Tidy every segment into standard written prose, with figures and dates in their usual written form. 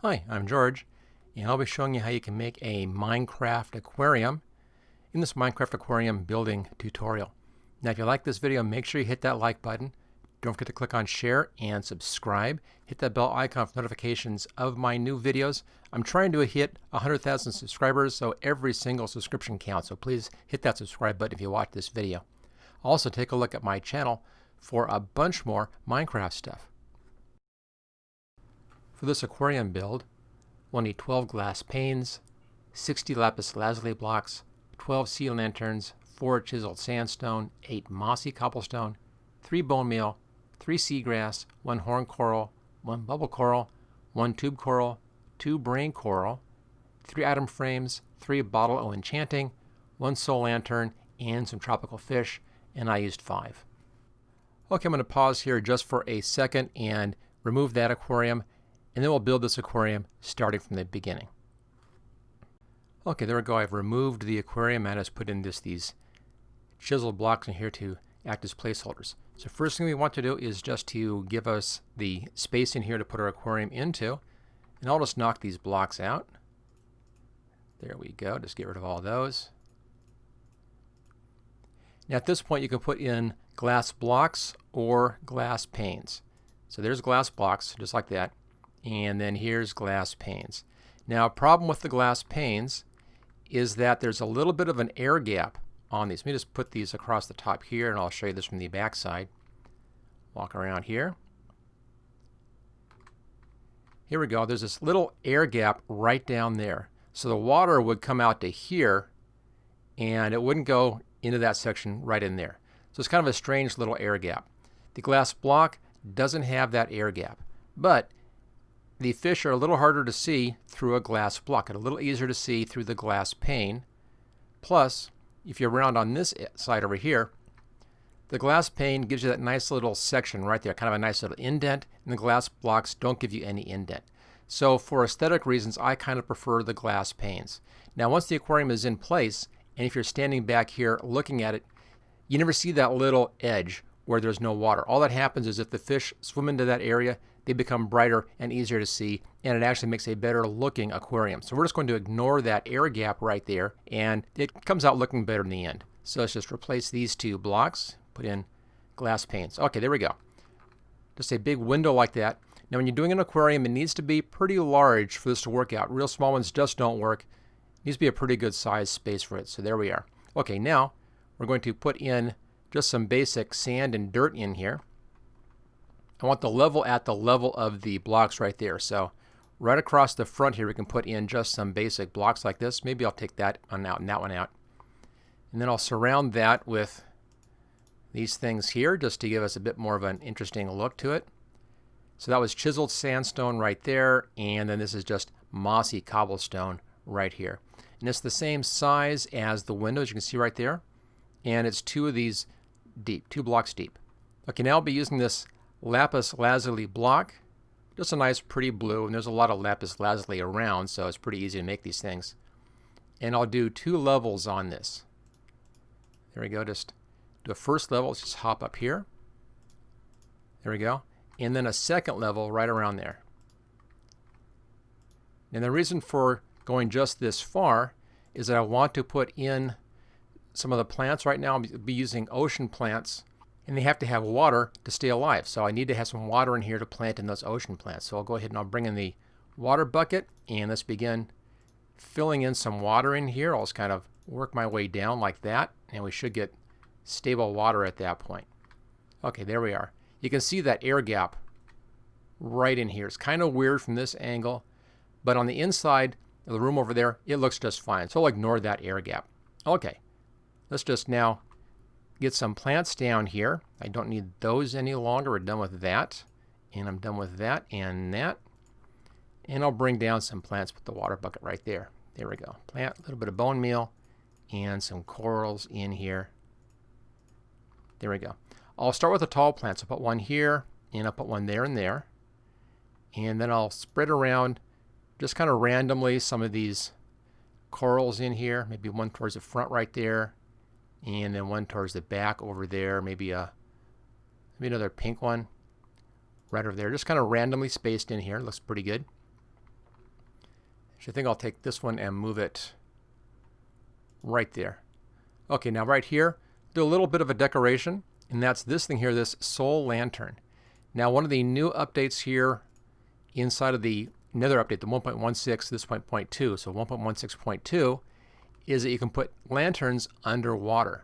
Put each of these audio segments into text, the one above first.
Hi, I'm George, and I'll be showing you how you can make a Minecraft aquarium in this Minecraft aquarium building tutorial. Now, if you like this video, make sure you hit that like button. Don't forget to click on share and subscribe. Hit that bell icon for notifications of my new videos. I'm trying to hit 100,000 subscribers, so every single subscription counts. So please hit that subscribe button if you watch this video. Also, take a look at my channel for a bunch more Minecraft stuff. For this aquarium build, we'll need 12 glass panes, 60 lapis lazuli blocks, 12 sea lanterns, 4 chiseled sandstone, 8 mossy cobblestone, 3 bone meal, 3 seagrass, 1 horn coral, 1 bubble coral, 1 tube coral, 2 brain coral, 3 item frames, 3 bottle o' enchanting, 1 soul lantern, and some tropical fish, and I used 5. Okay, I'm going to pause here just for a second and remove that aquarium, and then we'll build this aquarium starting from the beginning. Okay, there we go. I've removed the aquarium and just put in these chiseled blocks in here to act as placeholders. So first thing we want to do is just to give us the space in here to put our aquarium into. And I'll just knock these blocks out. There we go. Just get rid of all those. Now at this point you can put in glass blocks or glass panes. So there's glass blocks, just like that. And then here's glass panes. Now, a problem with the glass panes is that there's a little bit of an air gap on these. Let me just put these across the top here, and I'll show you this from the back side. Walk around here. Here we go. There's this little air gap right down there. So the water would come out to here, and it wouldn't go into that section right in there. So it's kind of a strange little air gap. The glass block doesn't have that air gap, but the fish are a little harder to see through a glass block and a little easier to see through the glass pane. Plus, if you're around on this side over here, the glass pane gives you that nice little section right there, kind of a nice little indent, and the glass blocks don't give you any indent. So for aesthetic reasons, I kind of prefer the glass panes. Now once the aquarium is in place, and if you're standing back here looking at it, you never see that little edge where there's no water. All that happens is if the fish swim into that area, they become brighter and easier to see, and it actually makes a better looking aquarium. So we're just going to ignore that air gap right there, and it comes out looking better in the end. So let's just replace these two blocks, put in glass panes. Okay, there we go. Just a big window like that. Now when you're doing an aquarium, it needs to be pretty large for this to work out. Real small ones just don't work. It needs to be a pretty good size space for it. So there we are. Okay, now we're going to put in just some basic sand and dirt in here. I want the level at the level of the blocks right there. So right across the front here we can put in just some basic blocks like this. Maybe I'll take that one out and that one out. And then I'll surround that with these things here just to give us a bit more of an interesting look to it. So that was chiseled sandstone right there, and then this is just mossy cobblestone right here. And it's the same size as the windows you can see right there. And it's 2 of these deep, 2 blocks deep. Okay, now I'll be using this lapis lazuli block, just a nice pretty blue, and there's a lot of lapis lazuli around, so it's pretty easy to make these things. And I'll do 2 levels on this. There we go. Just do a first level. Let's just hop up here. There we go. And then a second level right around there. And the reason for going just this far is that I want to put in some of the plants. Right now I'll be using ocean plants, and they have to have water to stay alive. So I need to have some water in here to plant in those ocean plants. So I'll go ahead and I'll bring in the water bucket, and let's begin filling in some water in here. I'll just kind of work my way down like that, and we should get stable water at that point. Okay, there we are. You can see that air gap right in here. It's kind of weird from this angle, but on the inside of the room over there, it looks just fine. So I'll ignore that air gap. Okay, let's just now get some plants down here. I don't need those any longer. We're done with that. And I'm done with that and that. And I'll bring down some plants with the water bucket right there. There we go. Plant, a little bit of bone meal and some corals in here. There we go. I'll start with the tall plants. I'll put one here, and I'll put one there and there. And then I'll spread around just kind of randomly some of these corals in here. Maybe one towards the front right there, and then one towards the back over there. Maybe another pink one right over there. Just kind of randomly spaced in here. Looks pretty good. So I think I'll take this one and move it right there. Okay, now right here, do a little bit of a decoration, and that's this thing here, this Soul Lantern. Now one of the new updates here inside of the another update, the 1.16, this 0.2, so 1.16.2, is that you can put lanterns underwater.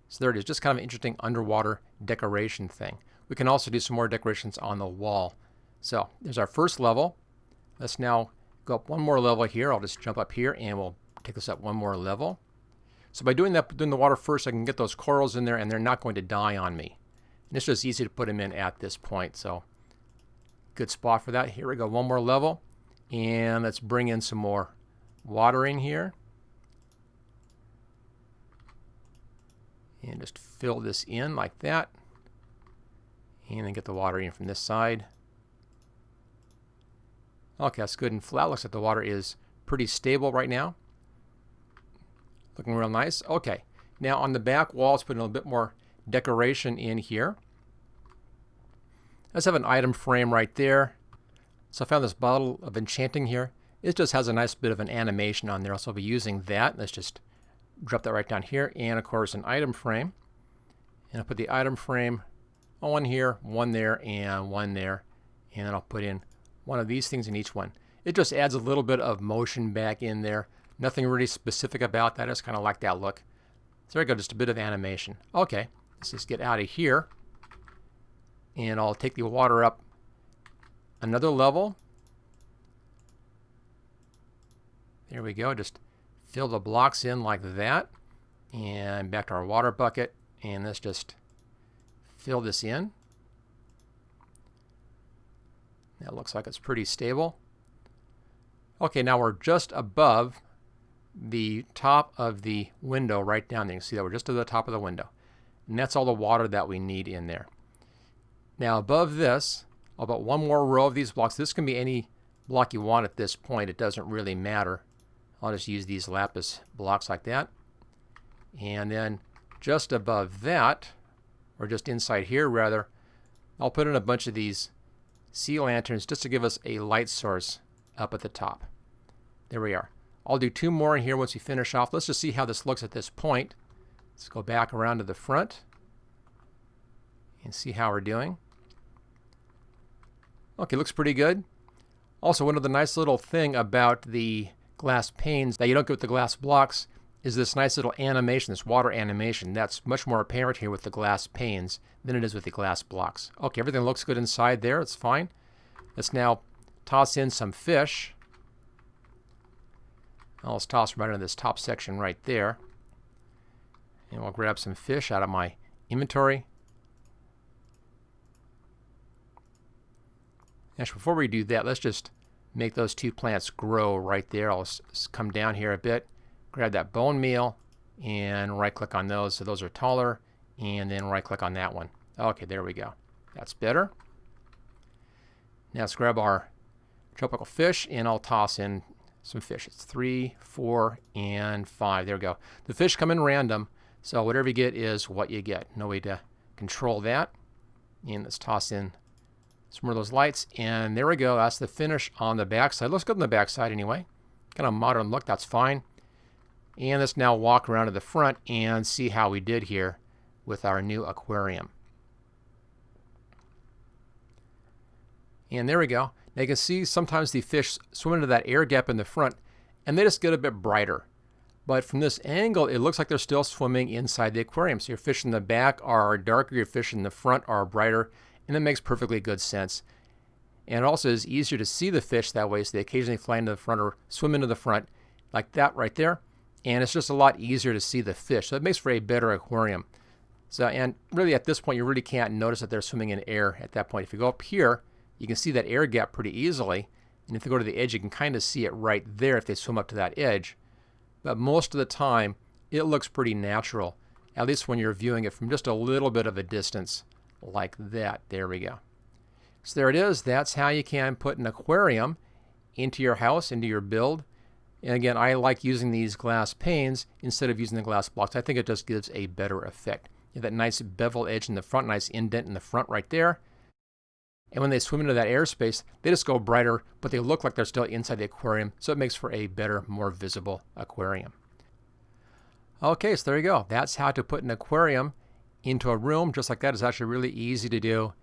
So there it is, just kind of an interesting underwater decoration thing. We can also do some more decorations on the wall. So there's our first level. Let's now go up one more level here. I'll just jump up here and we'll take this up one more level. So by doing that, doing the water first, I can get those corals in there and they're not going to die on me. And it's just easy to put them in at this point. So good spot for that. Here we go, one more level. And let's bring in some more water in here. And just fill this in like that. And then get the water in from this side. Okay, that's good and flat. Looks like the water is pretty stable right now. Looking real nice. Okay, now on the back wall, let's put in a bit more decoration in here. Let's have an item frame right there. So I found this bottle of enchanting here. It just has a nice bit of an animation on there. So I'll be using that. Let's just drop that right down here. And of course an item frame. And I'll put the item frame on one here, one there, and one there. And then I'll put in one of these things in each one. It just adds a little bit of motion back in there. Nothing really specific about that. I just kind of like that look. So there we go, just a bit of animation. Okay, let's just get out of here. And I'll take the water up another level. There we go, just fill the blocks in like that. And back to our water bucket. And let's just fill this in. That looks like it's pretty stable. Okay, now we're just above the top of the window right down there. You can see that we're just to the top of the window. And that's all the water that we need in there. Now above this, I'll put one more row of these blocks. This can be any block you want at this point. It doesn't really matter. I'll just use these lapis blocks like that. And then just above that, or just inside here rather, I'll put in a bunch of these sea lanterns just to give us a light source up at the top. There we are. I'll do two more in here once we finish off. Let's just see how this looks at this point. Let's go back around to the front and see how we're doing. Okay, looks pretty good. Also, one of the nice little thing about the glass panes that you don't get with the glass blocks is this nice little animation, this water animation. That's much more apparent here with the glass panes than it is with the glass blocks. Okay, everything looks good inside there. It's fine. Let's now toss in some fish. I'll just toss them right into this top section right there. And we'll grab some fish out of my inventory. Actually, before we do that, let's just make those two plants grow right there. I'll just come down here a bit, grab that bone meal, and right-click on those so those are taller, and then right-click on that one. Okay, there we go. That's better. Now let's grab our tropical fish, and I'll toss in some fish. It's 3, 4, and 5. There we go. The fish come in random, so whatever you get is what you get. No way to control that. And let's toss in some more of those lights, and there we go. That's the finish on the back side. Looks good on the back side anyway. Kind of modern look, that's fine. And let's now walk around to the front and see how we did here with our new aquarium. And there we go. Now you can see sometimes the fish swim into that air gap in the front and they just get a bit brighter. But from this angle, it looks like they're still swimming inside the aquarium. So your fish in the back are darker, your fish in the front are brighter, and that makes perfectly good sense. And it also is easier to see the fish that way, so they occasionally fly into the front or swim into the front like that right there. And it's just a lot easier to see the fish. So it makes for a better aquarium. So, and really at this point, you really can't notice that they're swimming in air at that point. If you go up here, you can see that air gap pretty easily. And if you go to the edge, you can kind of see it right there if they swim up to that edge. But most of the time, it looks pretty natural, at least when you're viewing it from just a little bit of a distance like that. There we go. So there it is. That's how you can put an aquarium into your house, into your build. And again, I like using these glass panes instead of using the glass blocks. I think it just gives a better effect. You have that nice bevel edge in the front, nice indent in the front right there. And when they swim into that airspace, they just go brighter, but they look like they're still inside the aquarium, so it makes for a better, more visible aquarium. Okay, so there you go. That's how to put an aquarium into a room just like that. It's actually really easy to do.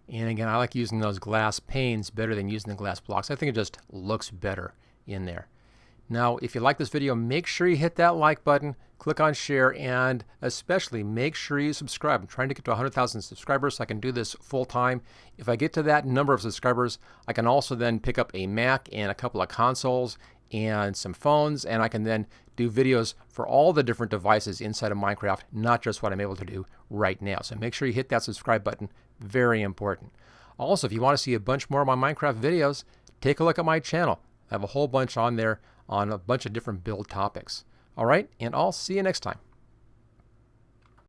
And again, I like using those glass panes better than using the glass blocks. I think it just looks better in there. Now, if you like this video, make sure you hit that like button, click on share, and especially make sure you subscribe. I'm trying to get to 100,000 subscribers so I can do this full time. If I get to that number of subscribers, I can also then pick up a Mac and a couple of consoles and some phones, and I can then do videos for all the different devices inside of Minecraft, not just what I'm able to do right now. So make sure you hit that subscribe button. Very important. Also, if you want to see a bunch more of my Minecraft videos, take a look at my channel. I have a whole bunch on there on a bunch of different build topics. All right, and I'll see you next time.